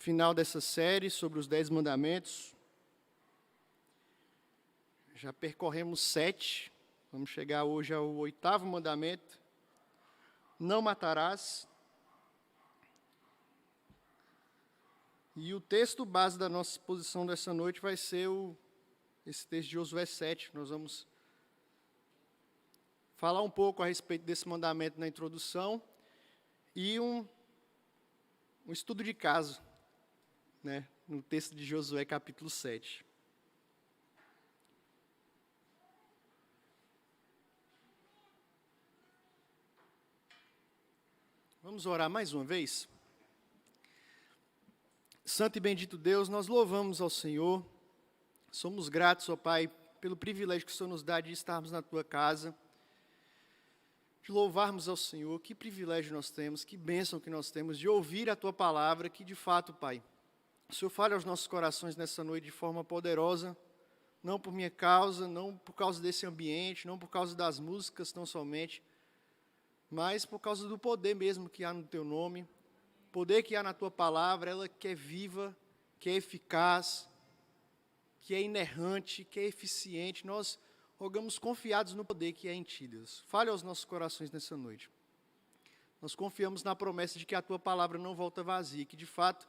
final dessa série sobre os 10 mandamentos. Já percorremos 7, vamos chegar hoje ao 8º mandamento. Não matarás. E o texto base da nossa exposição dessa noite vai ser esse texto de Josué 7. Nós vamos falar um pouco a respeito desse mandamento na introdução e um estudo de caso, no texto de Josué, capítulo 7. Vamos orar mais uma vez? Santo e bendito Deus, nós louvamos ao Senhor, somos gratos, ó Pai, pelo privilégio que o Senhor nos dá de estarmos na Tua casa, de louvarmos ao Senhor. Que privilégio nós temos, que bênção que nós temos de ouvir a Tua palavra, que de fato, Pai, o Senhor fale aos nossos corações nessa noite de forma poderosa, não por minha causa, não por causa desse ambiente, não por causa das músicas tão somente, mas por causa do poder mesmo que há no Teu nome, poder que há na Tua palavra, ela que é viva, que é eficaz, que é inerrante, que é eficiente. Nós rogamos confiados no poder que é em Ti, Deus. Fale aos nossos corações nessa noite. Nós confiamos na promessa de que a Tua palavra não volta vazia, que de fato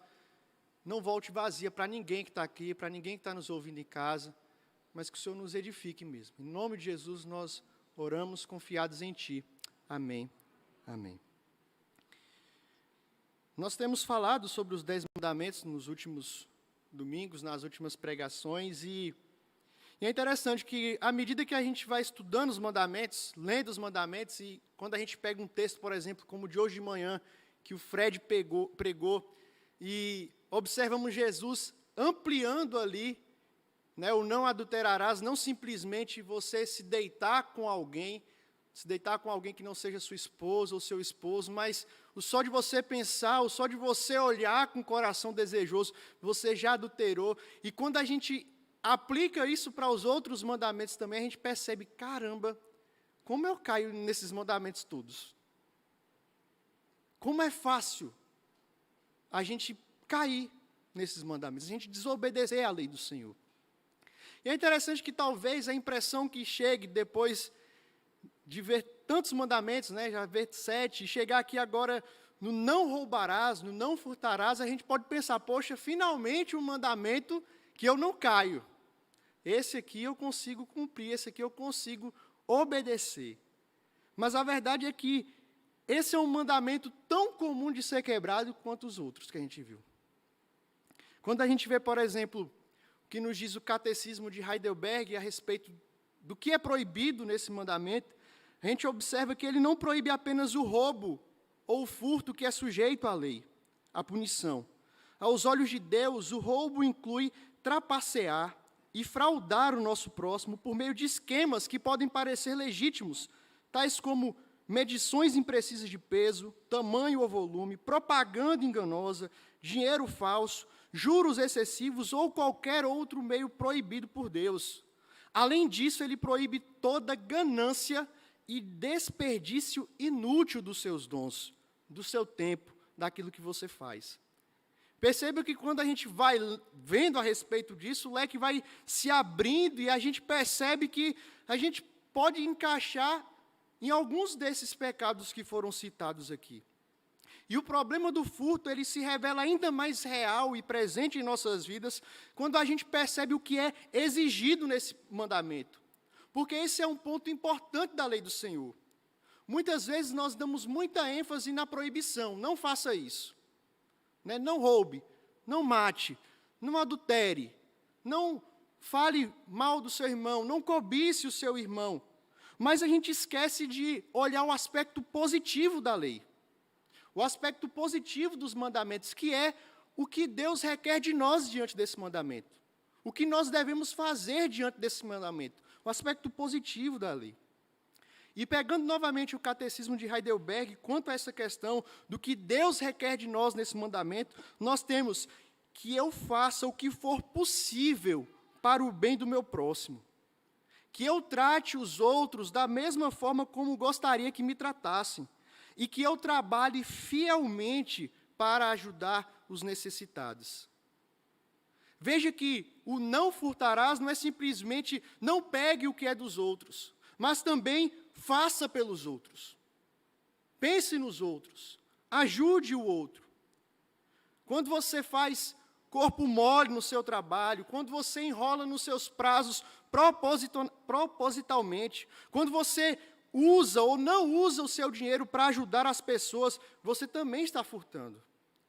não volte vazia para ninguém que está aqui, para ninguém que está nos ouvindo em casa, mas que o Senhor nos edifique mesmo. Em nome de Jesus nós oramos confiados em Ti. Amém. Amém. Nós temos falado sobre os 10 mandamentos nos últimos domingos, nas últimas pregações, e é interessante que, à medida que a gente vai estudando os mandamentos, lendo os mandamentos, e quando a gente pega um texto, por exemplo, como o de hoje de manhã, que o Fred pregou, e observamos Jesus ampliando ali, o não adulterarás, não simplesmente você se deitar com alguém que não seja sua esposa ou seu esposo, mas o só de você pensar, o só de você olhar com o coração desejoso, você já adulterou. E quando a gente aplica isso para os outros mandamentos também, a gente percebe, caramba, como eu caio nesses mandamentos todos. Como é fácil a gente cair nesses mandamentos, a gente desobedecer à lei do Senhor. E é interessante que talvez a impressão que chegue depois de ver tantos mandamentos, já ver 7, e chegar aqui agora no não roubarás, no não furtarás, a gente pode pensar, poxa, finalmente um mandamento que eu não caio. Esse aqui eu consigo cumprir, esse aqui eu consigo obedecer. Mas a verdade é que esse é um mandamento tão comum de ser quebrado quanto os outros que a gente viu. Quando a gente vê, por exemplo, o que nos diz o Catecismo de Heidelberg a respeito do que é proibido nesse mandamento, a gente observa que ele não proíbe apenas o roubo ou o furto que é sujeito à lei, à punição. Aos olhos de Deus, o roubo inclui trapacear e fraudar o nosso próximo por meio de esquemas que podem parecer legítimos, tais como medições imprecisas de peso, tamanho ou volume, propaganda enganosa, dinheiro falso, juros excessivos ou qualquer outro meio proibido por Deus. Além disso, ele proíbe toda ganância e desperdício inútil dos seus dons, do seu tempo, daquilo que você faz. Perceba que quando a gente vai vendo a respeito disso, o leque vai se abrindo e a gente percebe que a gente pode encaixar em alguns desses pecados que foram citados aqui. E o problema do furto, ele se revela ainda mais real e presente em nossas vidas quando a gente percebe o que é exigido nesse mandamento. Porque esse é um ponto importante da lei do Senhor. Muitas vezes nós damos muita ênfase na proibição, não faça isso. Não roube, não mate, não adultere, não fale mal do seu irmão, não cobice o seu irmão. Mas a gente esquece de olhar o aspecto positivo da lei. O aspecto positivo dos mandamentos, que é o que Deus requer de nós diante desse mandamento. O que nós devemos fazer diante desse mandamento. O aspecto positivo da lei. E pegando novamente o Catecismo de Heidelberg, quanto a essa questão do que Deus requer de nós nesse mandamento, nós temos que eu faça o que for possível para o bem do meu próximo. Que eu trate os outros da mesma forma como gostaria que me tratassem. E que eu trabalhe fielmente para ajudar os necessitados. Veja que o não furtarás não é simplesmente não pegue o que é dos outros, mas também faça pelos outros. Pense nos outros, ajude o outro. Quando você faz corpo mole no seu trabalho, quando você enrola nos seus prazos propositalmente, quando você usa ou não usa o seu dinheiro para ajudar as pessoas, você também está furtando.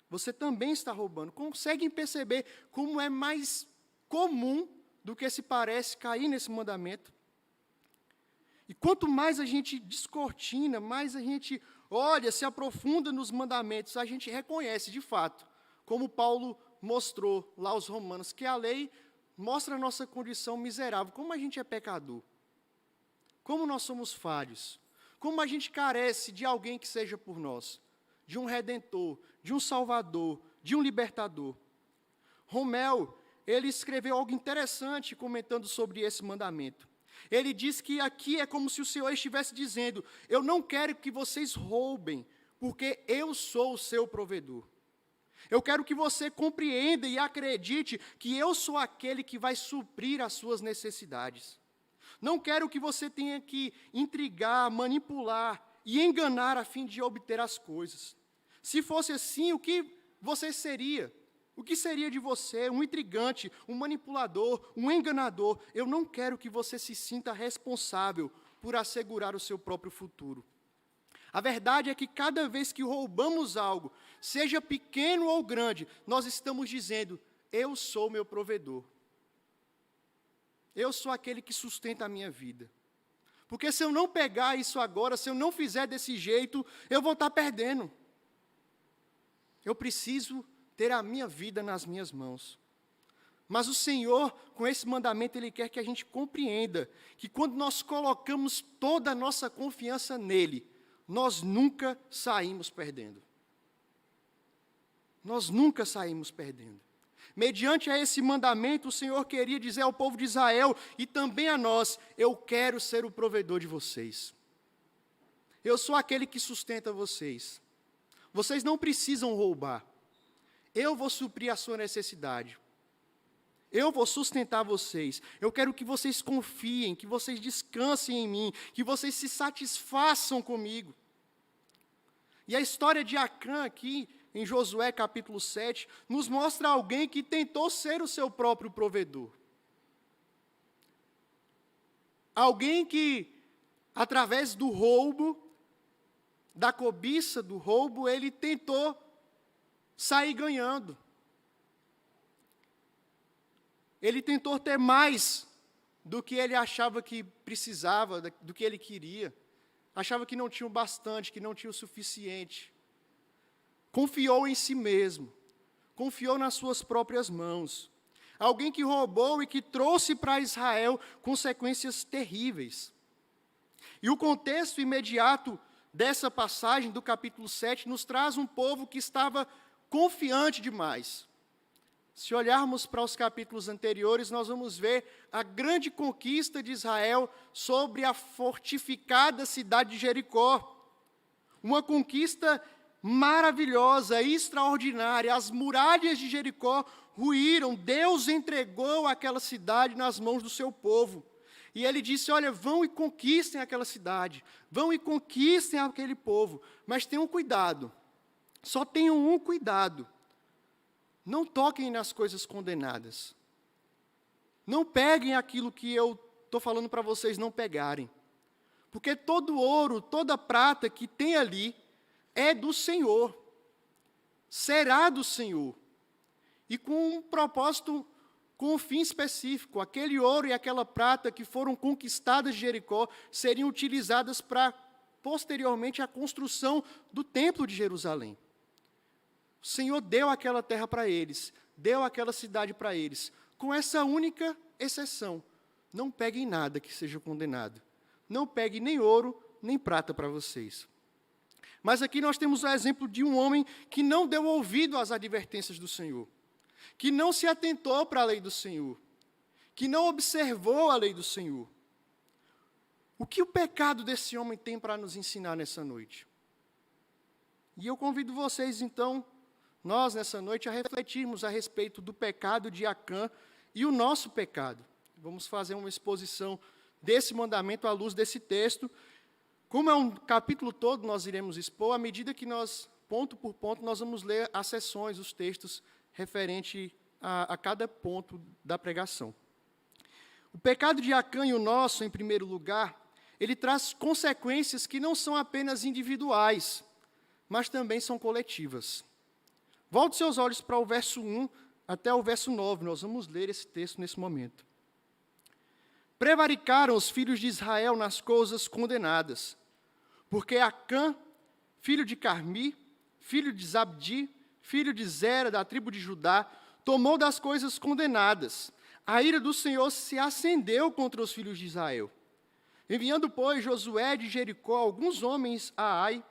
Você também está roubando. Conseguem perceber como é mais comum do que se parece cair nesse mandamento? E quanto mais a gente descortina, mais a gente olha, se aprofunda nos mandamentos, a gente reconhece de fato, como Paulo mostrou lá aos Romanos, que a lei mostra a nossa condição miserável, como a gente é pecador, como nós somos falhos, como a gente carece de alguém que seja por nós, de um Redentor, de um Salvador, de um Libertador. Romeu, ele escreveu algo interessante comentando sobre esse mandamento. Ele diz que aqui é como se o Senhor estivesse dizendo: eu não quero que vocês roubem, porque eu sou o seu provedor. Eu quero que você compreenda e acredite que eu sou aquele que vai suprir as suas necessidades. Não quero que você tenha que intrigar, manipular e enganar a fim de obter as coisas. Se fosse assim, o que você seria? O que seria de você? Um intrigante, um manipulador, um enganador? Eu não quero que você se sinta responsável por assegurar o seu próprio futuro. A verdade é que cada vez que roubamos algo, seja pequeno ou grande, nós estamos dizendo: eu sou meu provedor. Eu sou aquele que sustenta a minha vida. Porque se eu não pegar isso agora, se eu não fizer desse jeito, eu vou estar perdendo. Eu preciso ter a minha vida nas minhas mãos. Mas o Senhor, com esse mandamento, Ele quer que a gente compreenda que quando nós colocamos toda a nossa confiança nele, nós nunca saímos perdendo. Nós nunca saímos perdendo. Mediante a esse mandamento, o Senhor queria dizer ao povo de Israel e também a nós: eu quero ser o provedor de vocês. Eu sou aquele que sustenta vocês. Vocês não precisam roubar. Eu vou suprir a sua necessidade. Eu vou sustentar vocês. Eu quero que vocês confiem, que vocês descansem em mim, que vocês se satisfaçam comigo. E a história de Acã aqui, em Josué capítulo 7, nos mostra alguém que tentou ser o seu próprio provedor. Alguém que, através do roubo, da cobiça do roubo, ele tentou sair ganhando. Ele tentou ter mais do que ele achava que precisava, do que ele queria. Achava que não tinha o bastante, que não tinha o suficiente. Confiou em si mesmo. Confiou nas suas próprias mãos. Alguém que roubou e que trouxe para Israel consequências terríveis. E o contexto imediato dessa passagem do capítulo 7 nos traz um povo que estava confiante demais. Se olharmos para os capítulos anteriores, nós vamos ver a grande conquista de Israel sobre a fortificada cidade de Jericó. Uma conquista maravilhosa, extraordinária. As muralhas de Jericó ruíram. Deus entregou aquela cidade nas mãos do seu povo. E ele disse: olha, vão e conquistem aquela cidade. Vão e conquistem aquele povo. Mas tenham cuidado. Só tenham um cuidado. Não toquem nas coisas condenadas. Não peguem aquilo que eu estou falando para vocês não pegarem. Porque todo ouro, toda prata que tem ali é do Senhor. Será do Senhor. E com um propósito, com um fim específico. Aquele ouro e aquela prata que foram conquistadas de Jericó seriam utilizadas para, posteriormente, a construção do Templo de Jerusalém. O Senhor deu aquela terra para eles, deu aquela cidade para eles, com essa única exceção: não peguem nada que seja condenado. Não peguem nem ouro, nem prata para vocês. Mas aqui nós temos o exemplo de um homem que não deu ouvido às advertências do Senhor, que não se atentou para a lei do Senhor, que não observou a lei do Senhor. O que o pecado desse homem tem para nos ensinar nessa noite? E eu convido vocês, então, nós, nessa noite, a refletirmos a respeito do pecado de Acã e o nosso pecado. Vamos fazer uma exposição desse mandamento à luz desse texto. Como é um capítulo todo, nós iremos expor, à medida que nós, ponto por ponto, nós vamos ler as sessões, os textos referente a cada ponto da pregação. O pecado de Acã e o nosso, em primeiro lugar, ele traz consequências que não são apenas individuais, mas também são coletivas. Volte seus olhos para o verso 1 até o verso 9, nós vamos ler esse texto nesse momento. Prevaricaram os filhos de Israel nas coisas condenadas, porque Acã, filho de Carmi, filho de Zabdi, filho de Zera, da tribo de Judá, tomou das coisas condenadas. A ira do Senhor se acendeu contra os filhos de Israel. Enviando, pois, Josué de Jericó alguns homens a Ai,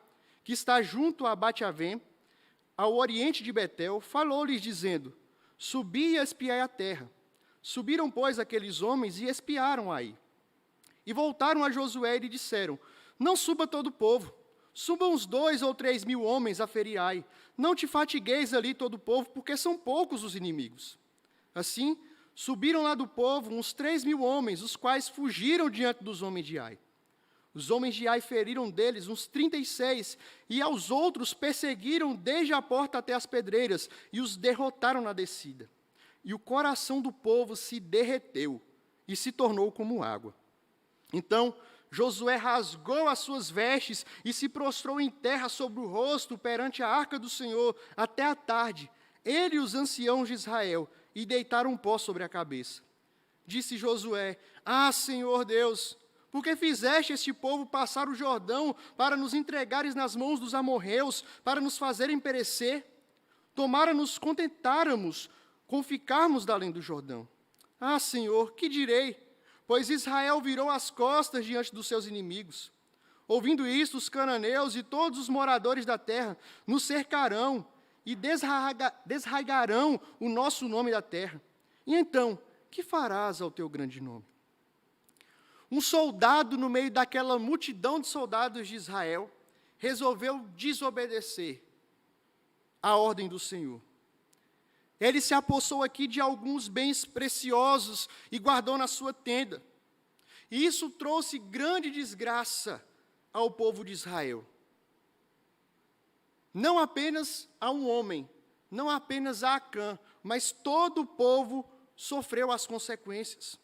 que está junto a Bate-Avém, ao oriente de Betel, falou-lhes, dizendo: Subi e espiai a terra. Subiram, pois, aqueles homens e espiaram Ai. E voltaram a Josué e lhe disseram: Não suba todo o povo, subam uns 2 ou 3 mil homens a ferir Ai. Não te fatigueis ali todo o povo, porque são poucos os inimigos. Assim, subiram lá do povo uns 3 mil homens, os quais fugiram diante dos homens de Ai. Os homens de Ai feriram deles uns 36, e aos outros perseguiram desde a porta até as pedreiras, e os derrotaram na descida. E o coração do povo se derreteu, e se tornou como água. Então Josué rasgou as suas vestes, e se prostrou em terra sobre o rosto perante a arca do Senhor, até a tarde, ele e os anciãos de Israel, e deitaram pó sobre a cabeça. Disse Josué: Ah, Senhor Deus, por que fizeste este povo passar o Jordão para nos entregares nas mãos dos amorreus, para nos fazerem perecer? Tomara nos contentáramos com ficarmos da além do Jordão. Ah, Senhor, que direi? Pois Israel virou as costas diante dos seus inimigos. Ouvindo isto, os cananeus e todos os moradores da terra nos cercarão e desraigarão o nosso nome da terra. E então, que farás ao teu grande nome? Um soldado no meio daquela multidão de soldados de Israel resolveu desobedecer a ordem do Senhor. Ele se apossou aqui de alguns bens preciosos e guardou na sua tenda. E isso trouxe grande desgraça ao povo de Israel. Não apenas a um homem, não apenas a Acã, mas todo o povo sofreu as consequências.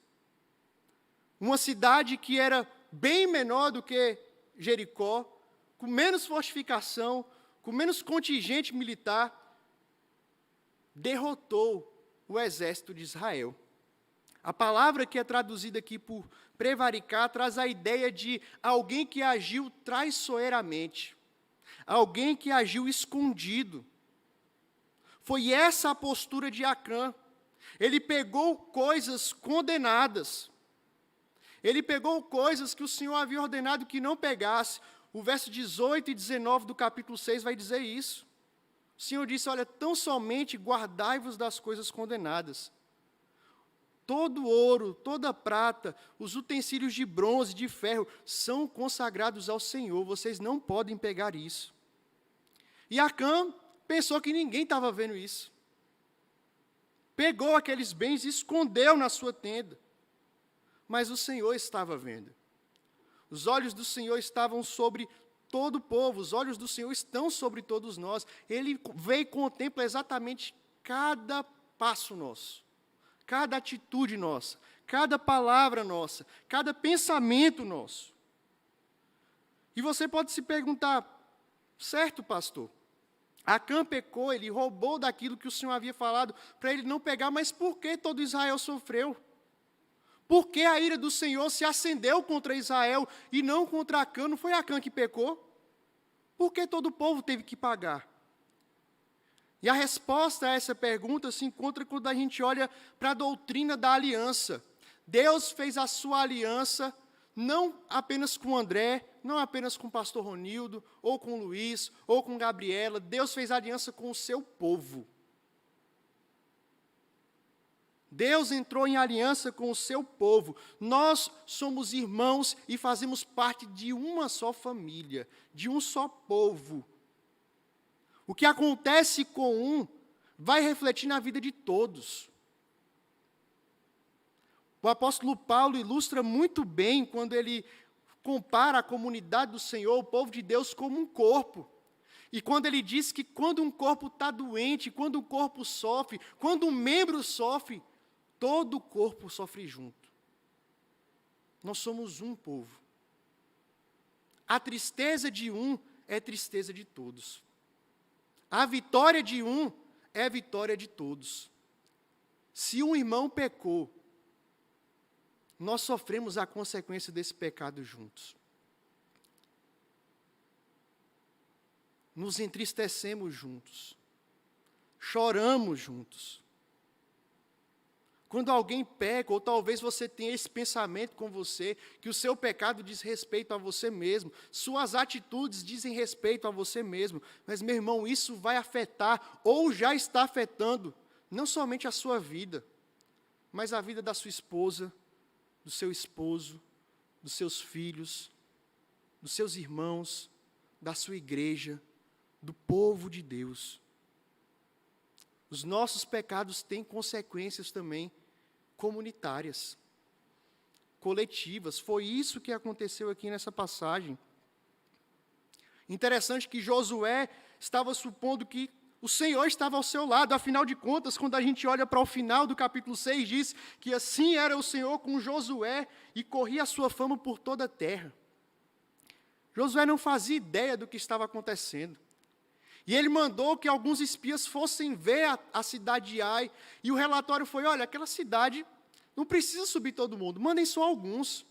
Uma cidade que era bem menor do que Jericó, com menos fortificação, com menos contingente militar, derrotou o exército de Israel. A palavra que é traduzida aqui por prevaricar traz a ideia de alguém que agiu traiçoeiramente, alguém que agiu escondido. Foi essa a postura de Acã. Ele pegou coisas condenadas. Ele pegou coisas que o Senhor havia ordenado que não pegasse. O verso 18 e 19 do capítulo 6 vai dizer isso. O Senhor disse: olha, tão somente guardai-vos das coisas condenadas. Todo ouro, toda prata, os utensílios de bronze, de ferro, são consagrados ao Senhor. Vocês não podem pegar isso. E Acã pensou que ninguém estava vendo isso. Pegou aqueles bens e escondeu na sua tenda. Mas o Senhor estava vendo. Os olhos do Senhor estavam sobre todo o povo, os olhos do Senhor estão sobre todos nós. Ele vê e contempla exatamente cada passo nosso, cada atitude nossa, cada palavra nossa, cada pensamento nosso. E você pode se perguntar: certo, pastor, Acã pecou, ele roubou daquilo que o Senhor havia falado para ele não pegar, mas por que todo Israel sofreu? Por que a ira do Senhor se acendeu contra Israel e não contra Acã? Não foi Acã que pecou? Por que todo o povo teve que pagar? E a resposta a essa pergunta se encontra quando a gente olha para a doutrina da aliança. Deus fez a sua aliança não apenas com André, não apenas com o pastor Ronildo, ou com Luiz, ou com Gabriela. Deus fez a aliança com o seu povo. Deus entrou em aliança com o seu povo. Nós somos irmãos e fazemos parte de uma só família, de um só povo. O que acontece com um vai refletir na vida de todos. O apóstolo Paulo ilustra muito bem quando ele compara a comunidade do Senhor, o povo de Deus, como um corpo. E quando ele diz que quando um corpo está doente, quando um corpo sofre, quando um membro sofre, todo o corpo sofre junto. Nós somos um povo. A tristeza de um é tristeza de todos. A vitória de um é vitória de todos. Se um irmão pecou, nós sofremos a consequência desse pecado juntos. Nos entristecemos juntos. Choramos juntos. Quando alguém peca, ou talvez você tenha esse pensamento com você, que o seu pecado diz respeito a você mesmo, suas atitudes dizem respeito a você mesmo, mas, meu irmão, isso vai afetar, ou já está afetando, não somente a sua vida, mas a vida da sua esposa, do seu esposo, dos seus filhos, dos seus irmãos, da sua igreja, do povo de Deus. Os nossos pecados têm consequências também comunitárias, coletivas. Foi isso que aconteceu aqui nessa passagem. Interessante que Josué estava supondo que o Senhor estava ao seu lado. Afinal de contas, quando a gente olha para o final do capítulo 6, diz que assim era o Senhor com Josué e corria a sua fama por toda a terra. Josué não fazia ideia do que estava acontecendo. E ele mandou que alguns espias fossem ver a cidade de Ai, e o relatório foi, olha, aquela cidade não precisa subir todo mundo, mandem só alguns.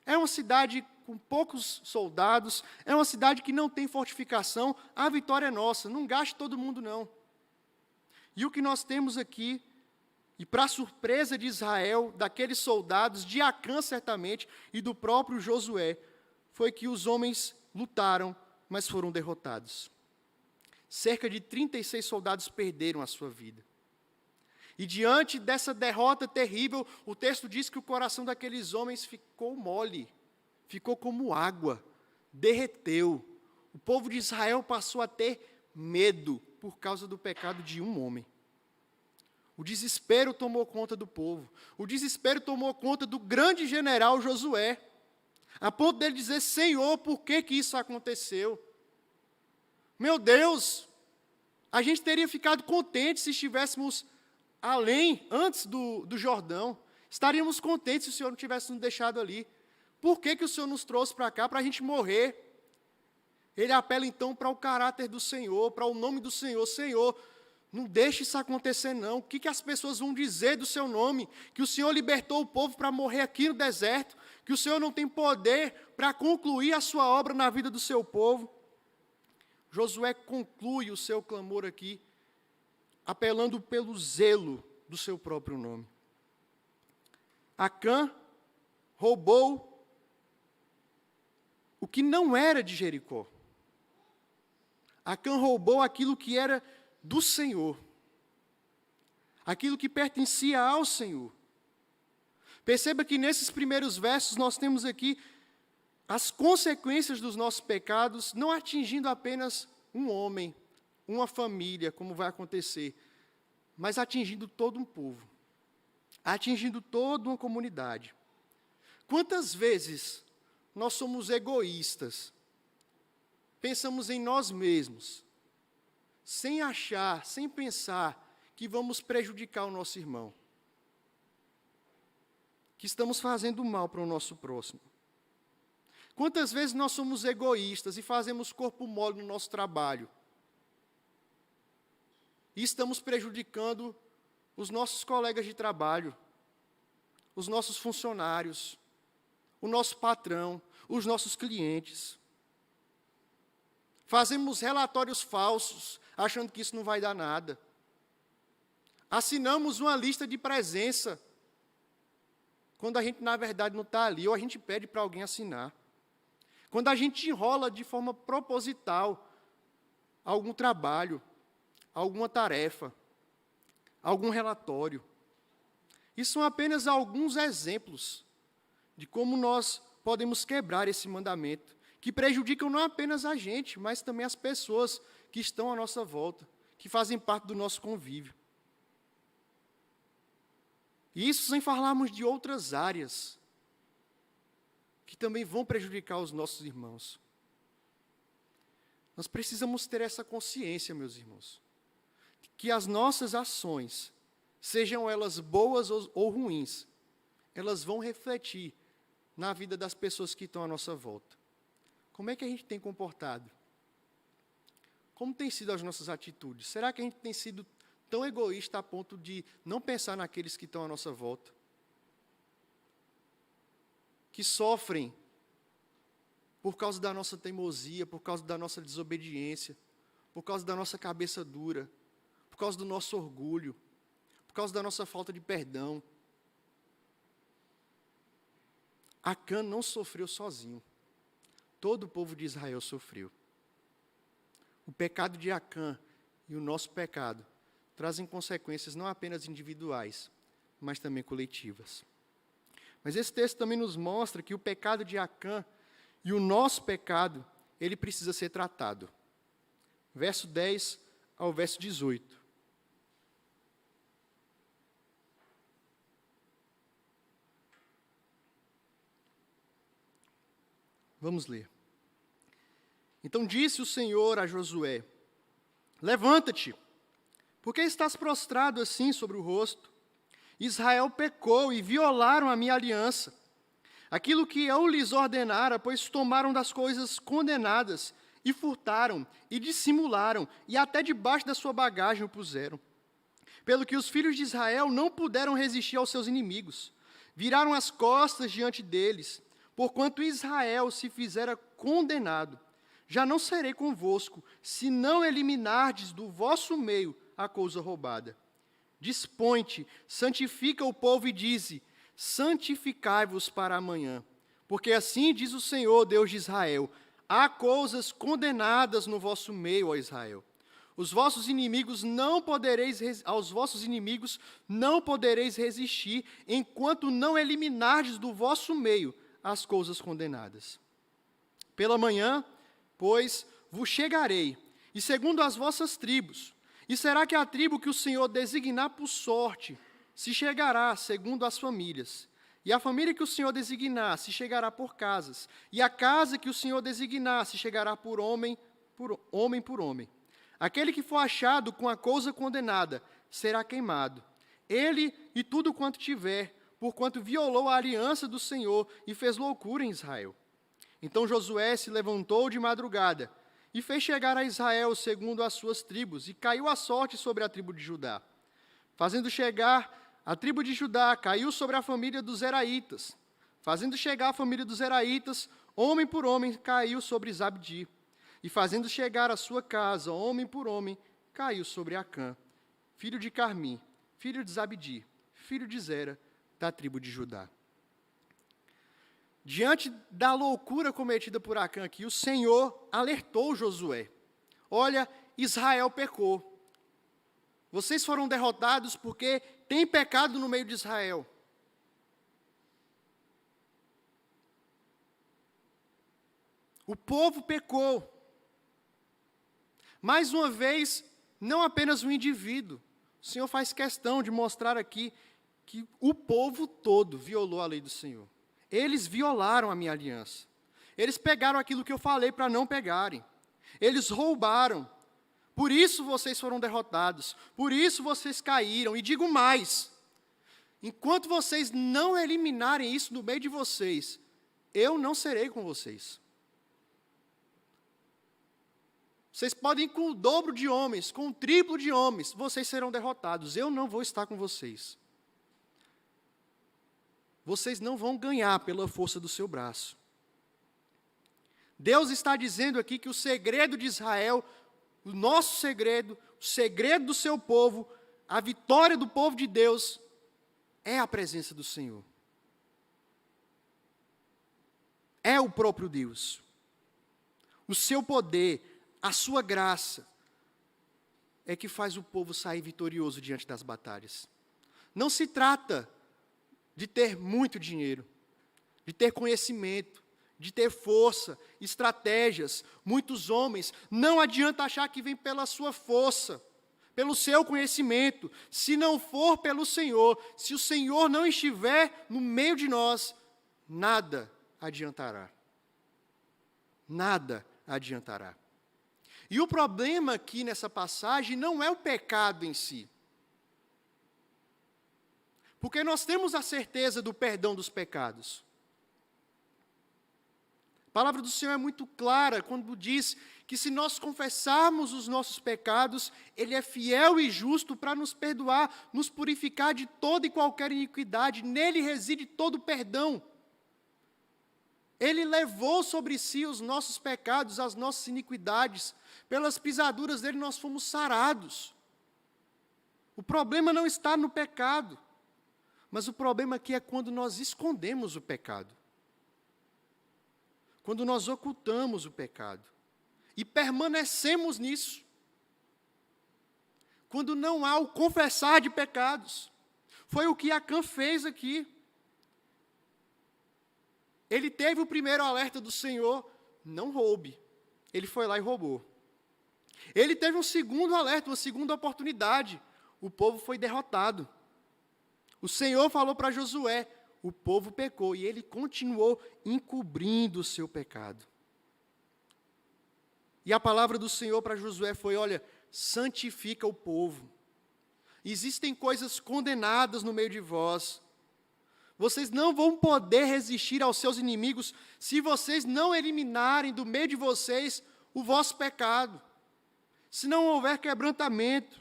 É uma cidade com poucos soldados, é uma cidade que não tem fortificação, a vitória é nossa, não gaste todo mundo não. E o que nós temos aqui, e para surpresa de Israel, daqueles soldados, de Acã certamente, e do próprio Josué, foi que os homens lutaram, mas foram derrotados. Cerca de 36 soldados perderam a sua vida. E diante dessa derrota terrível, o texto diz que o coração daqueles homens ficou mole, ficou como água, derreteu. O povo de Israel passou a ter medo por causa do pecado de um homem. O desespero tomou conta do povo. O desespero tomou conta do grande general Josué, a ponto dele dizer, Senhor, por que isso aconteceu? Meu Deus, a gente teria ficado contente se estivéssemos além, antes do Jordão. Estaríamos contentes se o Senhor não tivesse nos deixado ali. Por que o Senhor nos trouxe para cá? Para a gente morrer. Ele apela então para o caráter do Senhor, para o nome do Senhor. Senhor, não deixe isso acontecer não. O que as pessoas vão dizer do seu nome? Que o Senhor libertou o povo para morrer aqui no deserto. Que o Senhor não tem poder para concluir a sua obra na vida do seu povo. Josué conclui o seu clamor aqui, apelando pelo zelo do seu próprio nome. Acã roubou o que não era de Jericó. Acã roubou aquilo que era do Senhor, aquilo que pertencia ao Senhor. Perceba que nesses primeiros versos nós temos aqui as consequências dos nossos pecados, não atingindo apenas um homem, uma família, como vai acontecer, mas atingindo todo um povo, atingindo toda uma comunidade. Quantas vezes nós somos egoístas, pensamos em nós mesmos, sem achar, sem pensar que vamos prejudicar o nosso irmão, que estamos fazendo mal para o nosso próximo. Quantas vezes nós somos egoístas e fazemos corpo mole no nosso trabalho? E estamos prejudicando os nossos colegas de trabalho, os nossos funcionários, o nosso patrão, os nossos clientes. Fazemos relatórios falsos, achando que isso não vai dar nada. Assinamos uma lista de presença, quando a gente, na verdade, não está ali, ou a gente pede para alguém assinar. Quando a gente enrola de forma proposital algum trabalho, alguma tarefa, algum relatório. Isso são apenas alguns exemplos de como nós podemos quebrar esse mandamento, que prejudicam não apenas a gente, mas também as pessoas que estão à nossa volta, que fazem parte do nosso convívio. E isso sem falarmos de outras áreas que também vão prejudicar os nossos irmãos. Nós precisamos ter essa consciência, meus irmãos, que as nossas ações, sejam elas boas ou ruins, elas vão refletir na vida das pessoas que estão à nossa volta. Como é que a gente tem comportado? Como têm sido as nossas atitudes? Será que a gente tem sido tão egoísta a ponto de não pensar naqueles que estão à nossa volta? Que sofrem por causa da nossa teimosia, por causa da nossa desobediência, por causa da nossa cabeça dura, por causa do nosso orgulho, por causa da nossa falta de perdão. Acã não sofreu sozinho. Todo o povo de Israel sofreu. O pecado de Acã e o nosso pecado trazem consequências não apenas individuais, mas também coletivas. Mas esse texto também nos mostra que o pecado de Acã e o nosso pecado, ele precisa ser tratado. Verso 10 ao verso 18. Vamos ler. Então disse o Senhor a Josué: levanta-te, porque estás prostrado assim sobre o rosto? Israel pecou e violaram a minha aliança. Aquilo que eu lhes ordenara, pois tomaram das coisas condenadas, e furtaram, e dissimularam, e até debaixo da sua bagagem o puseram. Pelo que os filhos de Israel não puderam resistir aos seus inimigos, viraram as costas diante deles, porquanto Israel se fizera condenado. Já não serei convosco, se não eliminardes do vosso meio a coisa roubada. Dispõe-te, santifica o povo e dize: santificai-vos para amanhã. Porque assim diz o Senhor, Deus de Israel: há coisas condenadas no vosso meio, ó Israel. Aos vossos inimigos não podereis resistir, enquanto não eliminardes do vosso meio as coisas condenadas. Pela manhã, pois, vos chegarei, e segundo as vossas tribos. E será que a tribo que o Senhor designar por sorte se chegará segundo as famílias? E a família que o Senhor designar se chegará por casas. E a casa que o Senhor designar se chegará por homem por homem. Aquele que for achado com a coisa condenada será queimado. Ele e tudo quanto tiver, porquanto violou a aliança do Senhor e fez loucura em Israel. Então Josué se levantou de madrugada e fez chegar a Israel segundo as suas tribos, e caiu a sorte sobre a tribo de Judá. Fazendo chegar a tribo de Judá, caiu sobre a família dos Zeraitas. Fazendo chegar a família dos Zeraitas, homem por homem, caiu sobre Zabdi. E fazendo chegar a sua casa, homem por homem, caiu sobre Acã, filho de Carmi, filho de Zabdi, filho de Zera, da tribo de Judá. Diante da loucura cometida por Acã aqui, o Senhor alertou Josué: olha, Israel pecou. Vocês foram derrotados porque tem pecado no meio de Israel. O povo pecou. Mais uma vez, não apenas o indivíduo. O Senhor faz questão de mostrar aqui que o povo todo violou a lei do Senhor. Eles violaram a minha aliança. Eles pegaram aquilo que eu falei para não pegarem. Eles roubaram. Por isso vocês foram derrotados. Por isso vocês caíram. E digo mais: enquanto vocês não eliminarem isso do meio de vocês, eu não serei com vocês. Vocês podem ir com o dobro de homens, com o triplo de homens, vocês serão derrotados. Eu não vou estar com vocês. Vocês não vão ganhar pela força do seu braço. Deus está dizendo aqui que o segredo de Israel, o nosso segredo, o segredo do seu povo, a vitória do povo de Deus, é a presença do Senhor. É o próprio Deus. O seu poder, a sua graça, é que faz o povo sair vitorioso diante das batalhas. Não se trata de ter muito dinheiro, de ter conhecimento, de ter força, estratégias. Muitos homens, não adianta achar que vem pela sua força, pelo seu conhecimento. Se não for pelo Senhor, se o Senhor não estiver no meio de nós, nada adiantará. Nada adiantará. E o problema aqui nessa passagem não é o pecado em si. Porque nós temos a certeza do perdão dos pecados. A palavra do Senhor é muito clara quando diz que se nós confessarmos os nossos pecados, Ele é fiel e justo para nos perdoar, nos purificar de toda e qualquer iniquidade. Nele reside todo o perdão. Ele levou sobre si os nossos pecados, as nossas iniquidades. Pelas pisaduras dele nós fomos sarados. O problema não está no pecado, mas o problema aqui é quando nós escondemos o pecado. Quando nós ocultamos o pecado e permanecemos nisso. Quando não há o confessar de pecados. Foi o que Acã fez aqui. Ele teve o primeiro alerta do Senhor, não roube. Ele foi lá e roubou. Ele teve um segundo alerta, uma segunda oportunidade. O povo foi derrotado. O Senhor falou para Josué, o povo pecou, e ele continuou encobrindo o seu pecado. E a palavra do Senhor para Josué foi, olha, santifica o povo. Existem coisas condenadas no meio de vós. Vocês não vão poder resistir aos seus inimigos se vocês não eliminarem do meio de vocês o vosso pecado. Se não houver quebrantamento.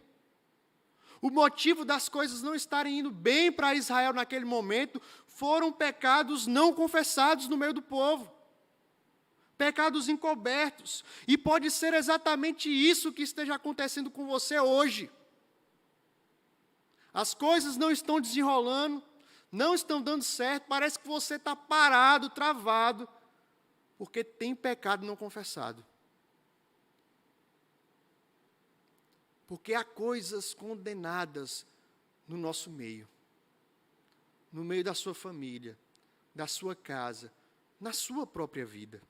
O motivo das coisas não estarem indo bem para Israel naquele momento foram pecados não confessados no meio do povo. Pecados encobertos. E pode ser exatamente isso que esteja acontecendo com você hoje. As coisas não estão desenrolando, não estão dando certo, parece que você está parado, travado, porque tem pecado não confessado. Porque há coisas condenadas no nosso meio. No meio da sua família, da sua casa, na sua própria vida.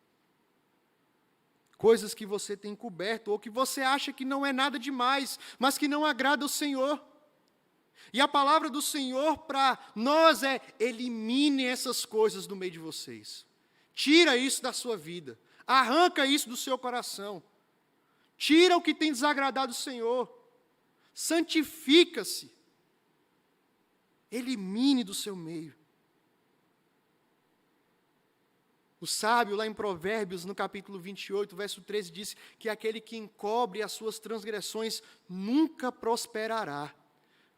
Coisas que você tem coberto, ou que você acha que não é nada demais, mas que não agrada ao Senhor. E a palavra do Senhor para nós é, elimine essas coisas do meio de vocês. Tira isso da sua vida. Arranca isso do seu coração. Tira o que tem desagradado o Senhor. Santifica-se. Elimine do seu meio. O sábio, lá em Provérbios, no capítulo 28, verso 13, diz que aquele que encobre as suas transgressões nunca prosperará,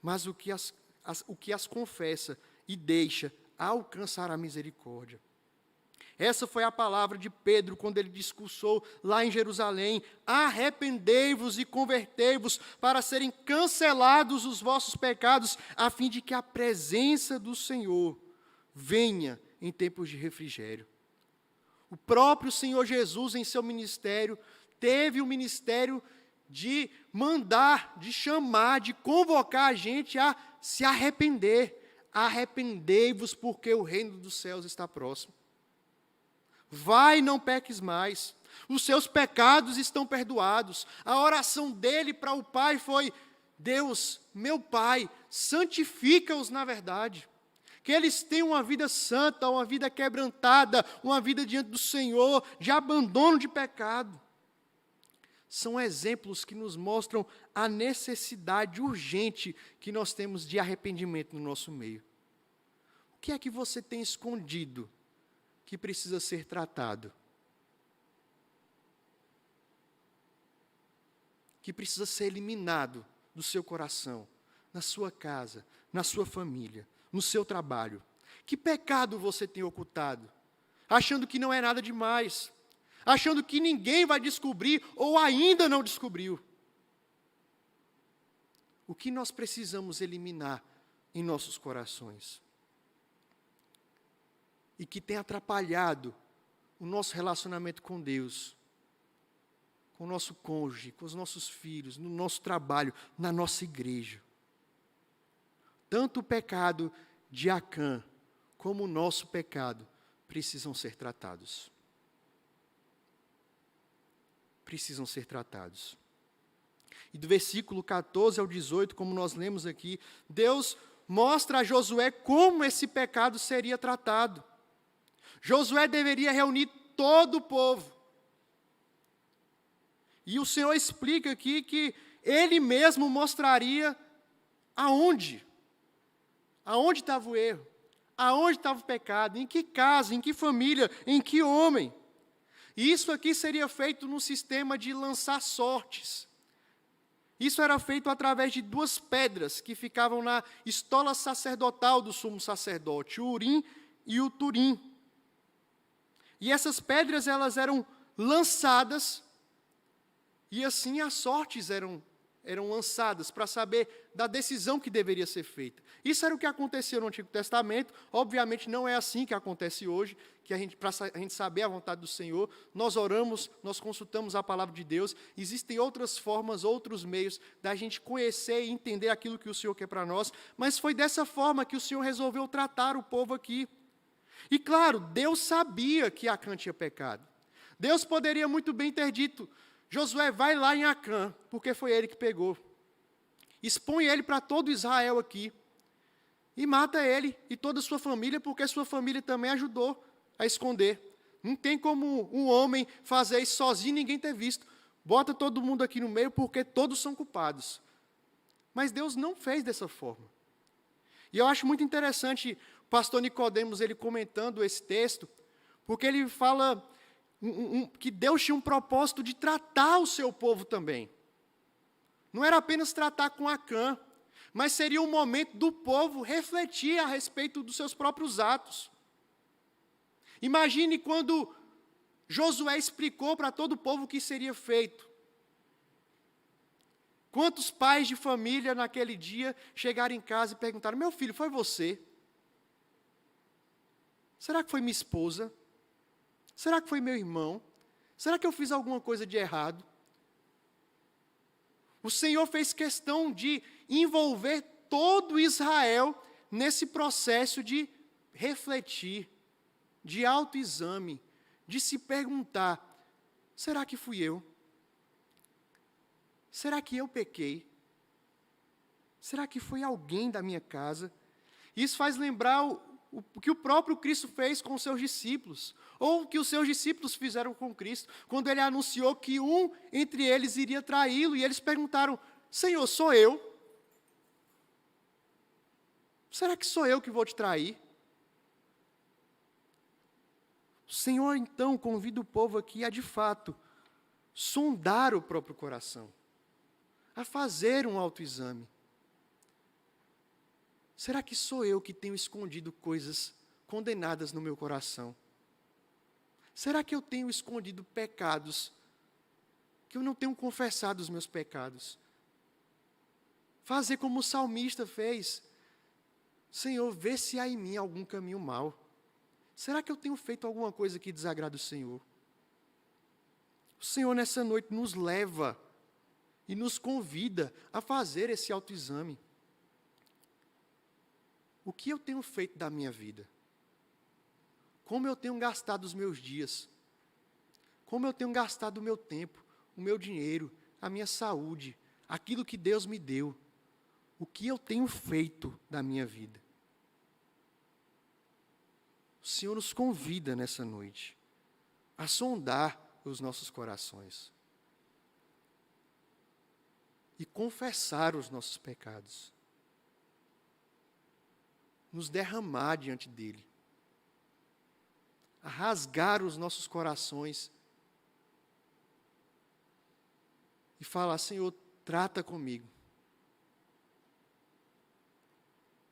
mas o que as confessa e deixa alcançará a misericórdia. Essa foi a palavra de Pedro quando ele discursou lá em Jerusalém. Arrependei-vos e convertei-vos para serem cancelados os vossos pecados, a fim de que a presença do Senhor venha em tempos de refrigério. O próprio Senhor Jesus, em seu ministério, teve o ministério de mandar, de chamar, de convocar a gente a se arrepender. Arrependei-vos, porque o reino dos céus está próximo. Vai, não peques mais. Os seus pecados estão perdoados. A oração dele para o Pai foi, Deus, meu Pai, santifica-os na verdade. Que eles tenham uma vida santa, uma vida quebrantada, uma vida diante do Senhor, de abandono de pecado. São exemplos que nos mostram a necessidade urgente que nós temos de arrependimento no nosso meio. O que é que você tem escondido que precisa ser tratado? Que precisa ser eliminado do seu coração, na sua casa, na sua família, no seu trabalho? Que pecado você tem ocultado? Achando que não é nada demais, achando que ninguém vai descobrir ou ainda não descobriu. O que nós precisamos eliminar em nossos corações? E que tem atrapalhado o nosso relacionamento com Deus, com o nosso cônjuge, com os nossos filhos, no nosso trabalho, na nossa igreja. Tanto o pecado de Acã, como o nosso pecado, precisam ser tratados. precisam ser tratados. E do versículo 14 ao 18, como nós lemos aqui, Deus mostra a Josué como esse pecado seria tratado. Josué deveria reunir todo o povo. E o Senhor explica aqui que Ele mesmo mostraria aonde estava o erro, aonde estava o pecado, em que casa, em que família, em que homem. E isso aqui seria feito num sistema de lançar sortes. Isso era feito através de 2 pedras que ficavam na estola sacerdotal do sumo sacerdote, o Urim e o Turim. E essas pedras elas eram lançadas, e assim as sortes eram lançadas para saber da decisão que deveria ser feita. Isso era o que acontecia no Antigo Testamento. Obviamente não é assim que acontece hoje, que para a gente saber a vontade do Senhor, nós oramos, nós consultamos a palavra de Deus. Existem outras formas, outros meios da gente conhecer e entender aquilo que o Senhor quer para nós, mas foi dessa forma que o Senhor resolveu tratar o povo aqui. E claro, Deus sabia que Acã tinha pecado. Deus poderia muito bem ter dito: Josué, vai lá em Acã, porque foi ele que pegou. Expõe ele para todo Israel aqui. E mata ele e toda a sua família, porque sua família também ajudou a esconder. Não tem como um homem fazer isso sozinho e ninguém ter visto. Bota todo mundo aqui no meio, porque todos são culpados. Mas Deus não fez dessa forma. E eu acho muito interessante o pastor Nicodemos, ele comentando esse texto, porque ele fala que Deus tinha um propósito de tratar o seu povo também. Não era apenas tratar com Acã, mas seria um momento do povo refletir a respeito dos seus próprios atos. Imagine quando Josué explicou para todo o povo o que seria feito. Quantos pais de família naquele dia chegaram em casa e perguntaram: meu filho, foi você? Será que foi minha esposa? Será que foi meu irmão? Será que eu fiz alguma coisa de errado? O Senhor fez questão de envolver todo Israel nesse processo de refletir, de autoexame, de se perguntar: será que fui eu? Será que eu pequei? Será que foi alguém da minha casa? Isso faz lembrar o que o próprio Cristo fez com os seus discípulos, ou o que os seus discípulos fizeram com Cristo, quando ele anunciou que um entre eles iria traí-lo, e eles perguntaram: Senhor, sou eu? Será que sou eu que vou te trair? O Senhor, então, convida o povo aqui a, de fato, sondar o próprio coração, a fazer um autoexame. Será que sou eu que tenho escondido coisas condenadas no meu coração? Será que eu tenho escondido pecados, que eu não tenho confessado os meus pecados? Fazer como o salmista fez: Senhor, vê se há em mim algum caminho mau. Será que eu tenho feito alguma coisa que desagrada o Senhor? O Senhor nessa noite nos leva e nos convida a fazer esse autoexame. O que eu tenho feito da minha vida? Como eu tenho gastado os meus dias? Como eu tenho gastado o meu tempo, o meu dinheiro, a minha saúde, aquilo que Deus me deu? O que eu tenho feito da minha vida? O Senhor nos convida nessa noite a sondar os nossos corações e confessar os nossos pecados, nos derramar diante dEle, a rasgar os nossos corações e falar: Senhor, trata comigo.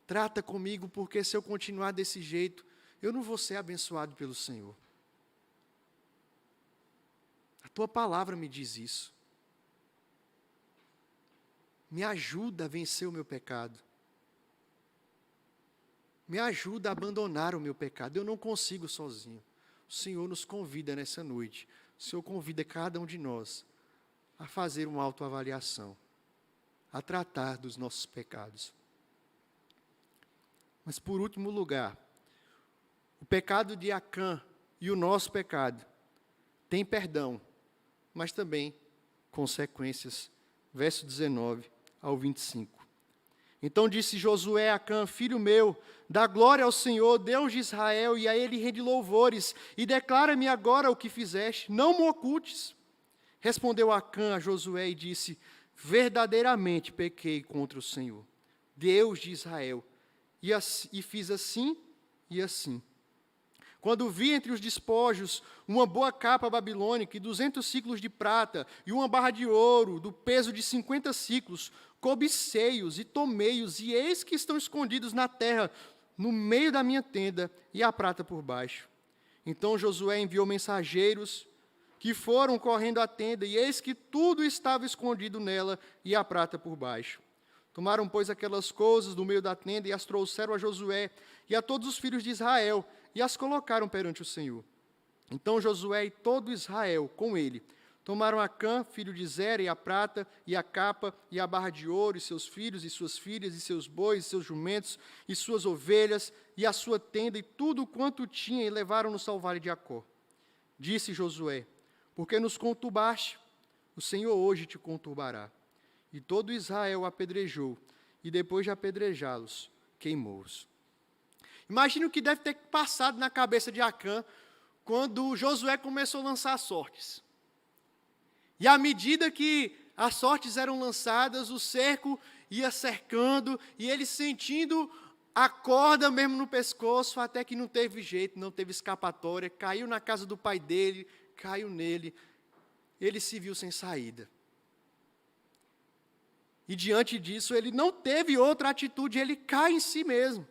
Trata comigo, porque se eu continuar desse jeito, eu não vou ser abençoado pelo Senhor. A Tua palavra me diz isso. Me ajuda a vencer o meu pecado. Me ajuda a abandonar o meu pecado. Eu não consigo sozinho. O Senhor nos convida nessa noite. O Senhor convida cada um de nós a fazer uma autoavaliação, a tratar dos nossos pecados. Mas, por último lugar, o pecado de Acã e o nosso pecado tem perdão, mas também consequências. Verso 19 ao 25. Então disse Josué a Acã: filho meu, dá glória ao Senhor, Deus de Israel, e a ele rende louvores, e declara-me agora o que fizeste, não me ocultes. Respondeu Acã a Josué e disse: verdadeiramente pequei contra o Senhor, Deus de Israel, e fiz assim e assim. Quando vi entre os despojos uma boa capa babilônica e 200 siclos de prata e uma barra de ouro do peso de 50 siclos, cobicei-os e tomei-os, e eis que estão escondidos na terra, no meio da minha tenda, e a prata por baixo. Então Josué enviou mensageiros que foram correndo à tenda, e eis que tudo estava escondido nela, e a prata por baixo. Tomaram, pois, aquelas coisas do meio da tenda e as trouxeram a Josué e a todos os filhos de Israel, e as colocaram perante o Senhor. Então Josué e todo Israel, com ele, tomaram Acã, filho de Zera, e a prata, e a capa, e a barra de ouro, e seus filhos, e suas filhas, e seus bois, e seus jumentos, e suas ovelhas, e a sua tenda, e tudo quanto tinha, e levaram-nos ao vale de Acor. Disse Josué: porque nos conturbaste, o Senhor hoje te conturbará. E todo Israel apedrejou, e depois de apedrejá-los, queimou-os. Imagina o que deve ter passado na cabeça de Acã quando Josué começou a lançar sortes. E à medida que as sortes eram lançadas, o cerco ia cercando, e ele sentindo a corda mesmo no pescoço, até que não teve jeito, não teve escapatória, caiu na casa do pai dele, caiu nele, ele se viu sem saída. E diante disso, ele não teve outra atitude, ele cai em si mesmo.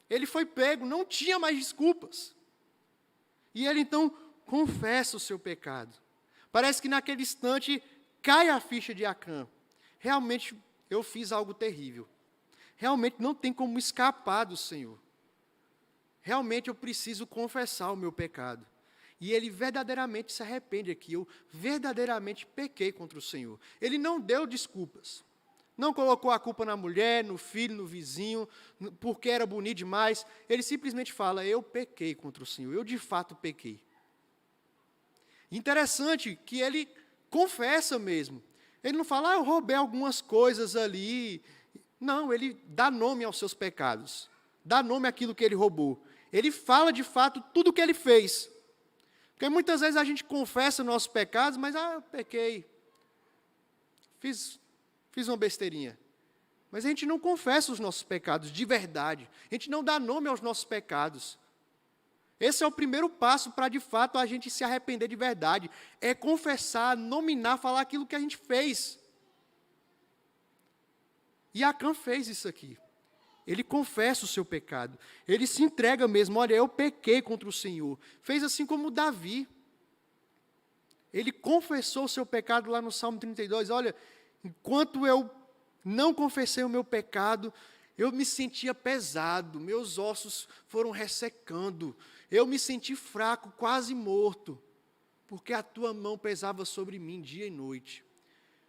Ele foi pego, não tinha mais desculpas. E ele então confessa o seu pecado. Parece que naquele instante cai a ficha de Acã. Realmente eu fiz algo terrível. Realmente não tem como escapar do Senhor. Realmente eu preciso confessar o meu pecado. E ele verdadeiramente se arrepende aqui. Eu verdadeiramente pequei contra o Senhor. Ele não deu desculpas. Não colocou a culpa na mulher, no filho, no vizinho, porque era bonito demais. Ele simplesmente fala: eu pequei contra o Senhor, eu de fato pequei. Interessante que ele confessa mesmo. Ele não fala: eu roubei algumas coisas ali. Não, ele dá nome aos seus pecados. Dá nome àquilo que ele roubou. Ele fala de fato tudo o que ele fez. Porque muitas vezes a gente confessa nossos pecados, mas eu pequei. Fiz uma besteirinha. Mas a gente não confessa os nossos pecados de verdade. A gente não dá nome aos nossos pecados. Esse é o primeiro passo para, de fato, a gente se arrepender de verdade. É confessar, nominar, falar aquilo que a gente fez. E Acã fez isso aqui. Ele confessa o seu pecado. Ele se entrega mesmo. Olha, eu pequei contra o Senhor. Fez assim como Davi. Ele confessou o seu pecado lá no Salmo 32. Olha, enquanto eu não confessei o meu pecado, eu me sentia pesado, meus ossos foram ressecando, eu me senti fraco, quase morto, porque a tua mão pesava sobre mim dia e noite.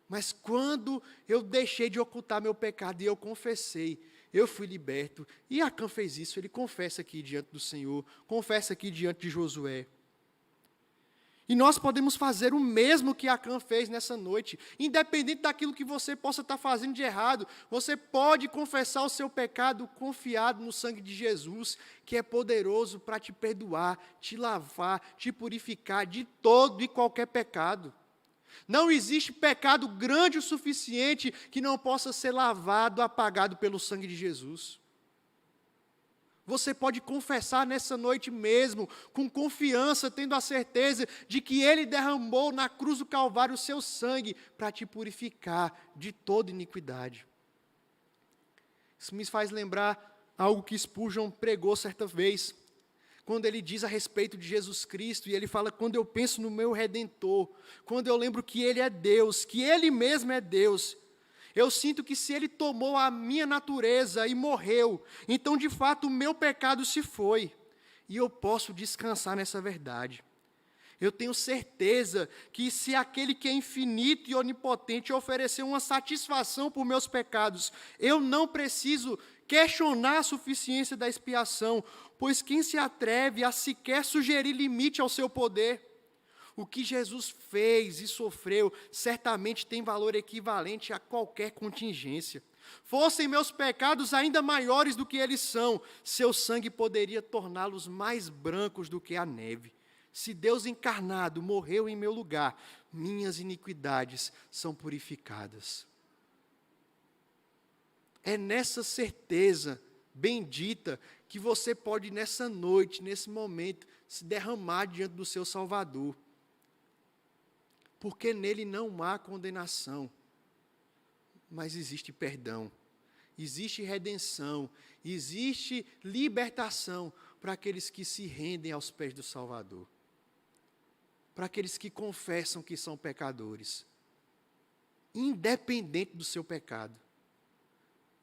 Mas quando eu deixei de ocultar meu pecado e eu confessei, eu fui liberto. E Acã fez isso, ele confessa aqui diante do Senhor, confessa aqui diante de Josué. E nós podemos fazer o mesmo que Acã fez nessa noite. Independente daquilo que você possa estar fazendo de errado, você pode confessar o seu pecado confiado no sangue de Jesus, que é poderoso para te perdoar, te lavar, te purificar de todo e qualquer pecado. Não existe pecado grande o suficiente que não possa ser lavado, apagado pelo sangue de Jesus. Você pode confessar nessa noite mesmo, com confiança, tendo a certeza de que Ele derramou na cruz do Calvário o seu sangue para te purificar de toda iniquidade. Isso me faz lembrar algo que Spurgeon pregou certa vez, quando ele diz a respeito de Jesus Cristo, e ele fala: quando eu penso no meu Redentor, quando eu lembro que Ele é Deus, que Ele mesmo é Deus, eu sinto que se Ele tomou a minha natureza e morreu, então de fato o meu pecado se foi. E eu posso descansar nessa verdade. Eu tenho certeza que se aquele que é infinito e onipotente ofereceu uma satisfação por meus pecados, eu não preciso questionar a suficiência da expiação, pois quem se atreve a sequer sugerir limite ao seu poder? O que Jesus fez e sofreu certamente tem valor equivalente a qualquer contingência. Fossem meus pecados ainda maiores do que eles são, seu sangue poderia torná-los mais brancos do que a neve. Se Deus encarnado morreu em meu lugar, minhas iniquidades são purificadas. É nessa certeza bendita que você pode, nessa noite, nesse momento, se derramar diante do seu Salvador. Porque nele não há condenação, mas existe perdão, existe redenção, existe libertação para aqueles que se rendem aos pés do Salvador, para aqueles que confessam que são pecadores, independente do seu pecado.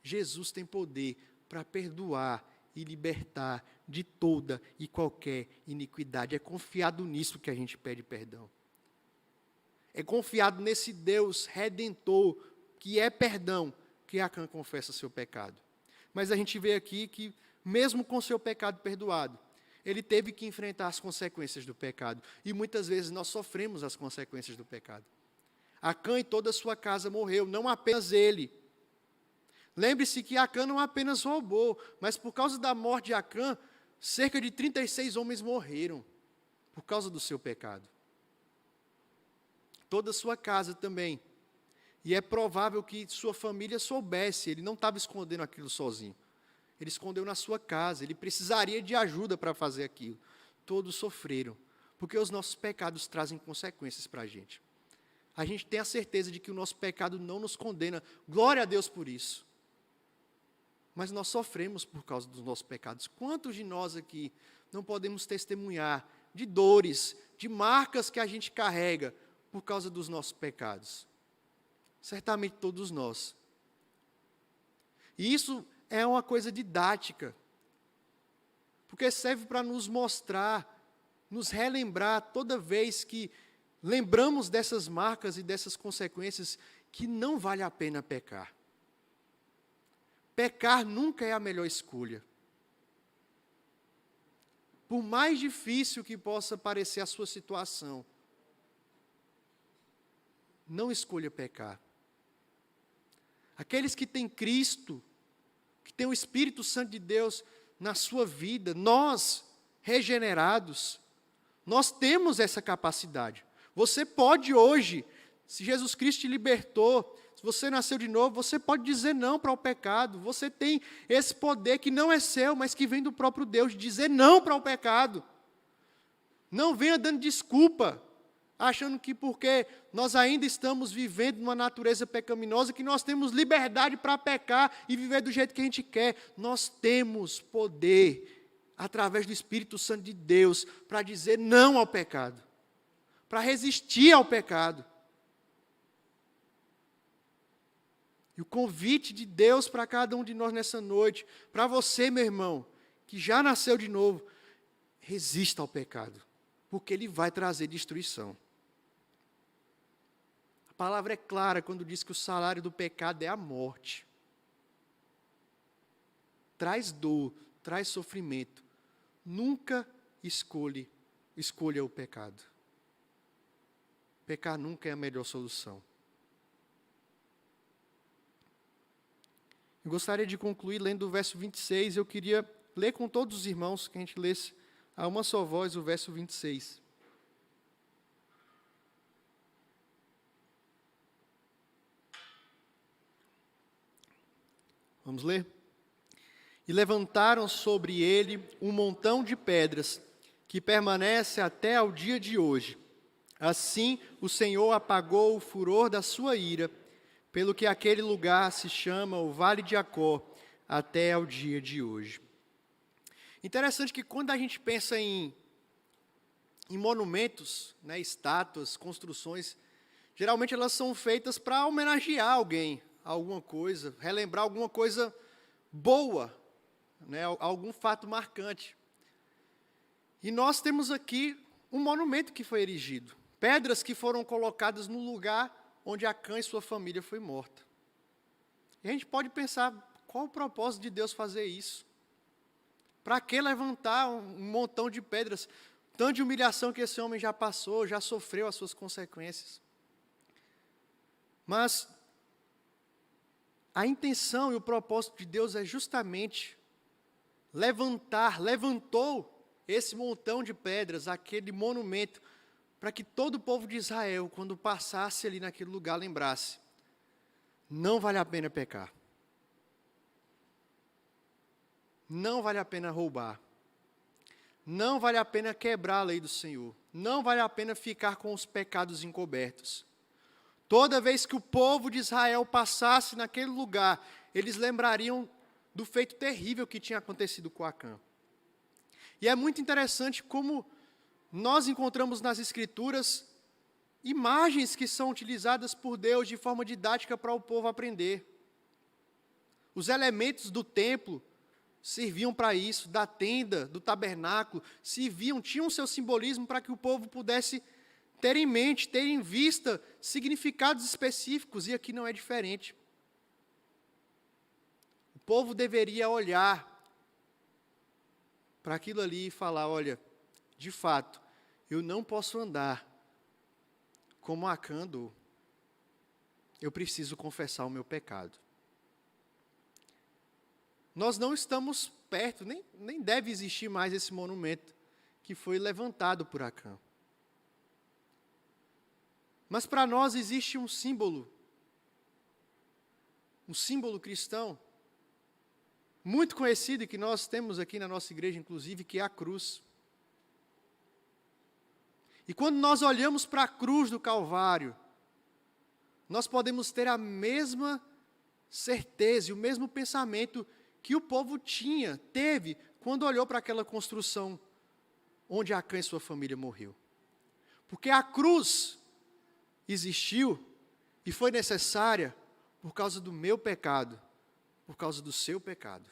Jesus tem poder para perdoar e libertar de toda e qualquer iniquidade. É confiado nisso que a gente pede perdão. É confiado nesse Deus redentor, que é perdão, que Acã confessa seu pecado. Mas a gente vê aqui que, mesmo com seu pecado perdoado, ele teve que enfrentar as consequências do pecado. E muitas vezes nós sofremos as consequências do pecado. Acã e toda a sua casa morreu, não apenas ele. Lembre-se que Acã não apenas roubou, mas por causa da morte de Acã, cerca de 36 homens morreram, por causa do seu pecado. Toda a sua casa também. E é provável que sua família soubesse, ele não estava escondendo aquilo sozinho. Ele escondeu na sua casa, ele precisaria de ajuda para fazer aquilo. Todos sofreram, porque os nossos pecados trazem consequências para a gente. A gente tem a certeza de que o nosso pecado não nos condena, glória a Deus por isso. Mas nós sofremos por causa dos nossos pecados. Quantos de nós aqui não podemos testemunhar de dores, de marcas que a gente carrega por causa dos nossos pecados? Certamente todos nós. E isso é uma coisa didática, porque serve para nos mostrar, nos relembrar toda vez que lembramos dessas marcas e dessas consequências, que não vale a pena pecar. Pecar nunca é a melhor escolha. Por mais difícil que possa parecer a sua situação, não escolha pecar. Aqueles que têm Cristo, que têm o Espírito Santo de Deus na sua vida, nós, regenerados, nós temos essa capacidade. Você pode hoje, se Jesus Cristo te libertou, se você nasceu de novo, você pode dizer não para o pecado. Você tem esse poder que não é seu, mas que vem do próprio Deus, de dizer não para o pecado. Não venha dando desculpa, achando que porque nós ainda estamos vivendo numa natureza pecaminosa, que nós temos liberdade para pecar e viver do jeito que a gente quer. Nós temos poder, através do Espírito Santo de Deus, para dizer não ao pecado, para resistir ao pecado. E o convite de Deus para cada um de nós nessa noite, para você, meu irmão, que já nasceu de novo, resista ao pecado, porque ele vai trazer destruição. A palavra é clara quando diz que o salário do pecado é a morte. Traz dor, traz sofrimento. Nunca escolha o pecado. Pecar nunca é a melhor solução. Eu gostaria de concluir lendo o verso 26. Eu queria ler com todos os irmãos, que a gente lesse a uma só voz o verso 26. Vamos ler? E levantaram sobre ele um montão de pedras, que permanece até ao dia de hoje. Assim o Senhor apagou o furor da sua ira, pelo que aquele lugar se chama o Vale de Jacó, até ao dia de hoje. Interessante que quando a gente pensa em monumentos, né, estátuas, construções, geralmente elas são feitas para homenagear alguém, alguma coisa, relembrar alguma coisa boa, né, algum fato marcante. E nós temos aqui um monumento que foi erigido, pedras que foram colocadas no lugar onde Acã e sua família foi morta. E a gente pode pensar, qual o propósito de Deus fazer isso? Para que levantar um montão de pedras? tanto de humilhação que esse homem já passou, já sofreu as suas consequências. Mas a intenção e o propósito de Deus é justamente levantou esse montão de pedras, aquele monumento, para que todo o povo de Israel, quando passasse ali naquele lugar, lembrasse: não vale a pena pecar. Não vale a pena roubar. Não vale a pena quebrar a lei do Senhor. Não vale a pena ficar com os pecados encobertos. Toda vez que o povo de Israel passasse naquele lugar, eles lembrariam do feito terrível que tinha acontecido com Acã. E é muito interessante como nós encontramos nas Escrituras imagens que são utilizadas por Deus de forma didática para o povo aprender. Os elementos do templo serviam para isso, da tenda, do tabernáculo, tinham seu simbolismo para que o povo pudesse ter em mente, ter em vista significados específicos, e aqui não é diferente. O povo deveria olhar para aquilo ali e falar: olha, de fato, eu não posso andar como Acã andou. Eu preciso confessar o meu pecado. Nós não estamos perto, nem deve existir mais esse monumento que foi levantado por Acã. Mas para nós existe um símbolo cristão, muito conhecido e que nós temos aqui na nossa igreja, inclusive, que é a cruz. E quando nós olhamos para a cruz do Calvário, nós podemos ter a mesma certeza e o mesmo pensamento que o povo teve, quando olhou para aquela construção onde Acã e sua família morreu. Porque a cruz existiu e foi necessária por causa do meu pecado, por causa do seu pecado.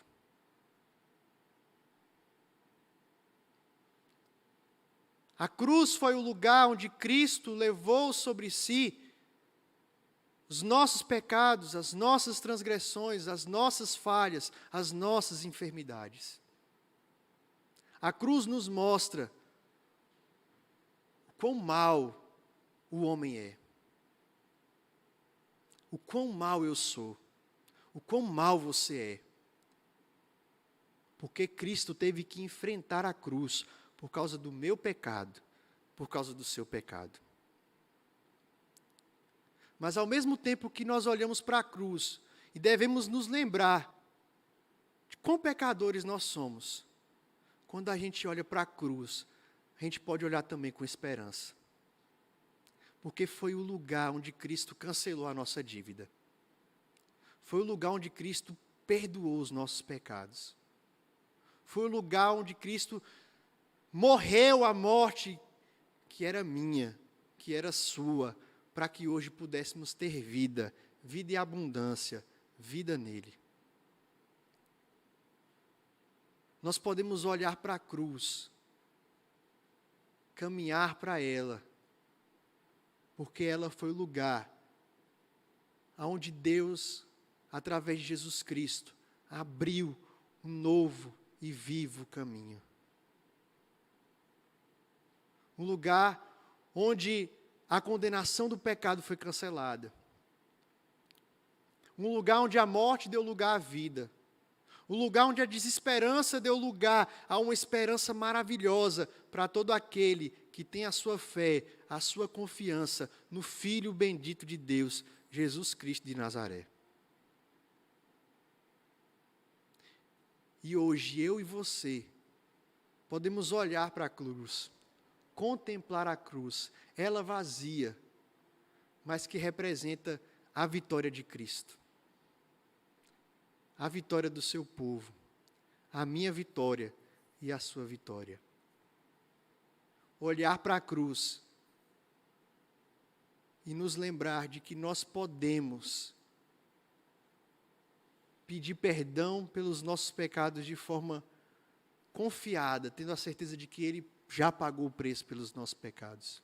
A cruz foi o lugar onde Cristo levou sobre si os nossos pecados, as nossas transgressões, as nossas falhas, as nossas enfermidades. A cruz nos mostra o quão mau o homem é. O quão mau eu sou. O quão mau você é. Porque Cristo teve que enfrentar a cruz por causa do meu pecado, por causa do seu pecado. Mas ao mesmo tempo que nós olhamos para a cruz e devemos nos lembrar de quão pecadores nós somos, quando a gente olha para a cruz, a gente pode olhar também com esperança. Porque foi o lugar onde Cristo cancelou a nossa dívida. Foi o lugar onde Cristo perdoou os nossos pecados. Foi o lugar onde Cristo morreu a morte que era minha, que era sua, para que hoje pudéssemos ter vida, vida e abundância, vida nele. Nós podemos olhar para a cruz, caminhar para ela, porque ela foi o lugar onde Deus, através de Jesus Cristo, abriu um novo e vivo caminho. Um lugar onde a condenação do pecado foi cancelada. Um lugar onde a morte deu lugar à vida. Um lugar onde a desesperança deu lugar a uma esperança maravilhosa para todo aquele que tem a sua fé, a sua confiança no Filho bendito de Deus, Jesus Cristo de Nazaré. E hoje eu e você podemos olhar para a cruz, contemplar a cruz, ela vazia, mas que representa a vitória de Cristo. A vitória do seu povo, a minha vitória e a sua vitória. Olhar para a cruz e nos lembrar de que nós podemos pedir perdão pelos nossos pecados de forma confiada, tendo a certeza de que Ele já pagou o preço pelos nossos pecados.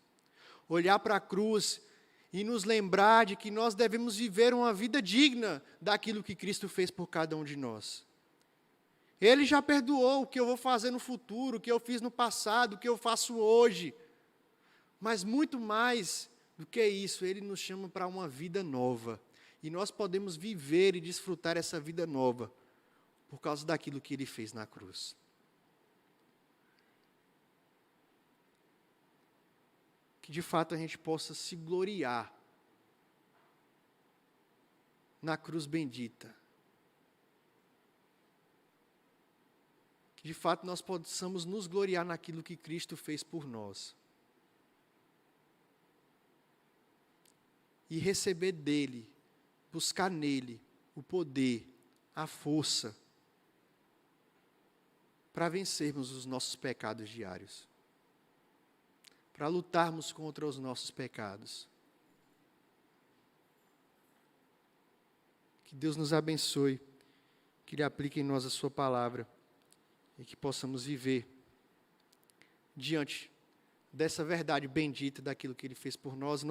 Olhar para a cruz e nos lembrar de que nós devemos viver uma vida digna daquilo que Cristo fez por cada um de nós. Ele já perdoou o que eu vou fazer no futuro, o que eu fiz no passado, o que eu faço hoje. Mas muito mais do que isso, Ele nos chama para uma vida nova. E nós podemos viver e desfrutar essa vida nova por causa daquilo que Ele fez na cruz. Que de fato a gente possa se gloriar na cruz bendita. Que de fato nós possamos nos gloriar naquilo que Cristo fez por nós. E receber dele, buscar nele o poder, a força, para vencermos os nossos pecados diários. Para lutarmos contra os nossos pecados. Que Deus nos abençoe, que Ele aplique em nós a sua palavra e que possamos viver diante dessa verdade bendita daquilo que Ele fez por nós.